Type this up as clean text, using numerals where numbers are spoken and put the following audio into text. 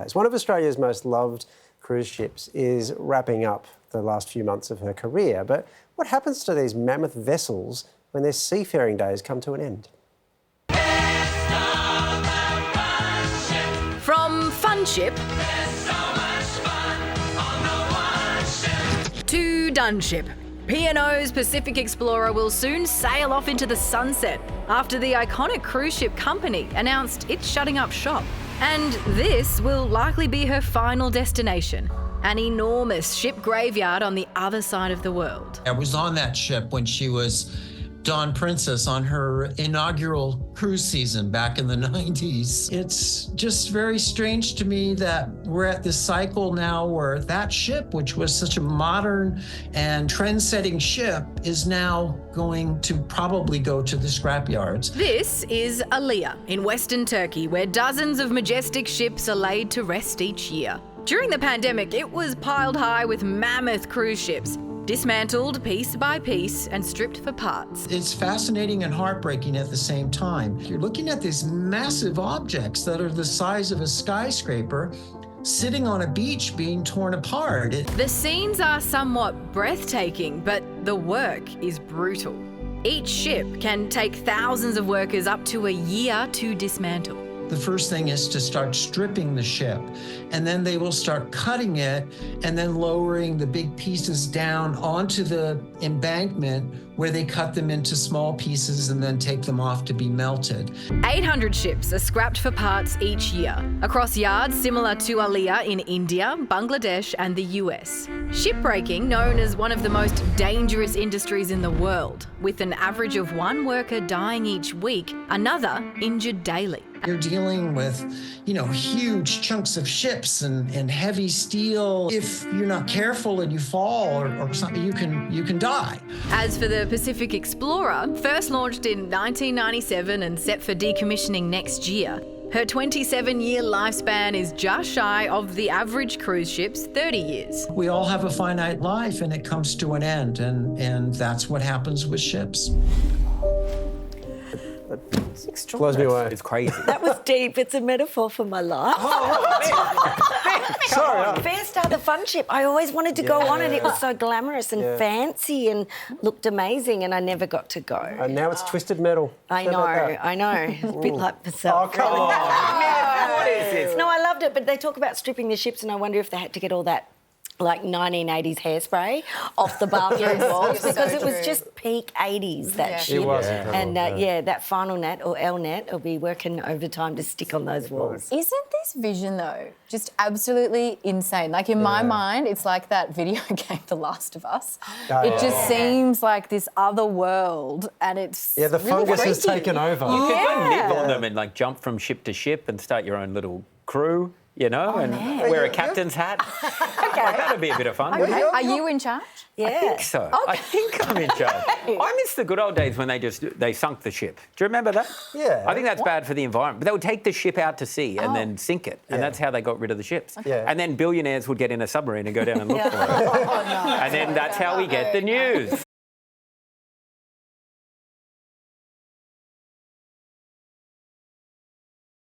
It's one of Australia's most loved cruise ships is wrapping up the last few months of her career. But what happens to these mammoth vessels when their seafaring days come to an end? From Fun Ship to Done Ship, P&O's Pacific Explorer will soon sail off into the sunset after the iconic cruise ship company announced it's shutting up shop. And this will likely be her final destination, an enormous ship graveyard on the other side of the world. I was on that ship when she was Dawn Princess on her inaugural cruise season back in the 90s. It's just very strange to me that we're at this cycle now where that ship, which was such a modern and trend-setting ship, is now going to probably go to the scrapyards. This is Aliyah in Western Turkey, where dozens of majestic ships are laid to rest each year. During the pandemic, it was piled high with mammoth cruise ships, dismantled piece by piece and stripped for parts. It's fascinating and heartbreaking at the same time. You're looking at these massive objects that are the size of a skyscraper sitting on a beach being torn apart. The scenes are somewhat breathtaking, but the work is brutal. Each ship can take thousands of workers up to a year to dismantle. The first thing is to start stripping the ship, and then they will start cutting it and then lowering the big pieces down onto the embankment where they cut them into small pieces and then take them off to be melted. 800 ships are scrapped for parts each year, across yards similar to Aliyah in India, Bangladesh and the US. Shipbreaking, known as one of the most dangerous industries in the world, with an average of one worker dying each week, another injured daily. You're dealing with, huge chunks of ships and heavy steel. If you're not careful and you fall or something, you can die. As for the Pacific Explorer, first launched in 1997 and set for decommissioning next year, her 27-year lifespan is just shy of the average cruise ship's 30 years. We all have a finite life and it comes to an end, and that's what happens with ships. Blows me away. It's crazy. That was deep. It's a metaphor for my life. Sorry. Fair Star, the Fun Ship. I always wanted to go on, and it was so glamorous and fancy and looked amazing, and I never got to go. And now it's twisted metal. I know. It's a bit like myself. Oh, come on. What is this? No, I loved it, but they talk about stripping the ships, and I wonder if they had to get all that 1980s hairspray off the bathroom walls because it was just peak 80s, that ship. It was. And that final net or L net will be working overtime to stick on those walls. Isn't this vision, though, just absolutely insane? Like, in my mind, it's like that video game, The Last of Us. It just seems like this other world, and it's the really fungus has freaky. taken over. You could go live on them and jump from ship to ship and start your own little crew, and wear a captain's hat. Like, that'd be a bit of fun. Okay. Are you in charge? Yeah. I think so. Okay. I think I'm in charge. I miss the good old days when they sunk the ship. Do you remember that? Yeah. I think that's bad for the environment. But they would take the ship out to sea and then sink it. And that's how they got rid of the ships. Yeah. And then billionaires would get in a submarine and go down and look for it. And then that's how we get the news.